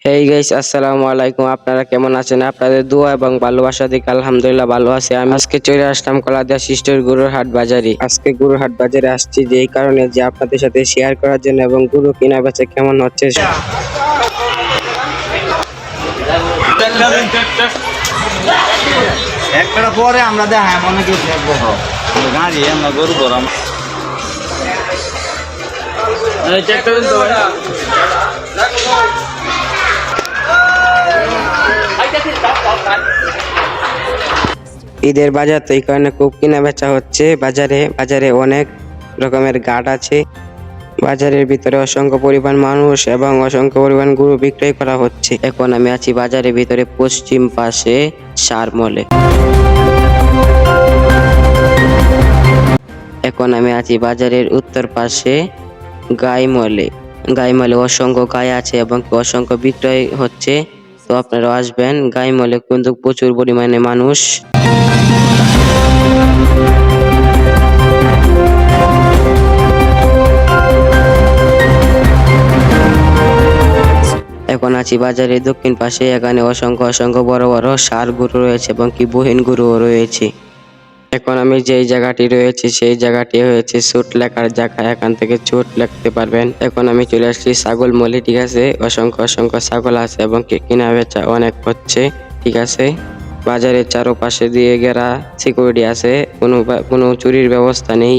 Hey guys, আসসালামু আলাইকুম। আপনারা কেমন আছেন? আপনাদের দোয়া এবং ভালোবাসা দেখে আলহামদুলিল্লাহ ভালো আছি। আমি আজকে চলে আসলাম কলাদিয়া সিস্টের গরুর হাট বাজারে। আজকে গরুর হাট বাজারে আসছি যে এই কারণে যে আপনাদের সাথে শেয়ার করার জন্য এবং গরু কিনা বেচা কেমন হচ্ছে। একটা পরে আমরা দেখাই মনে কি গাড়ি আমরা গরু বরাম ঈদের বাজার তো এই কারণে খুব কিনা বেচা হচ্ছে। বাজারে অনেক রকমের ঘাট আছে। বাজারের ভিতরে অসংখ্য পরিমাণ মানুষ এবং অসংখ্য পরিমাণ গরু বিক্রয় করা হচ্ছে। এখন আমি আছি বাজারের ভিতরে পশ্চিম পাশে সার মলে। এখন আমি আছি বাজারের উত্তর পাশে গাই মলে অসংখ্য গাই আছে এবং অসংখ্য বিক্রয় হচ্ছে। তো আপনারা আসবেন, গাই মলে কিন্তু প্রচুর পরিমাণে মানুষ। এখন আছি বাজারের দক্ষিণ পাশে। এখানে অসংখ্য বড় বড় ষাঁড় গরু রয়েছে এবং কি বহিন গরুও রয়েছে। এখন আমি যেই জায়গাটি রয়েছে সেই জায়গাটি হয়েছে চোট লেখার জায়গা, এখান থেকে চোট লিখতে পারবেন। এখন আমি চলে আসছি ছাগল মলে। ঠিক আছে, অসংখ্য ছাগল আছে এবং কিনা বেচা অনেক হচ্ছে। ঠিক আছে, বাজারের চারপাশে দিয়ে ঘেরা, সিকিউরিটি আছে, কোনো চুরির ব্যবস্থা নেই।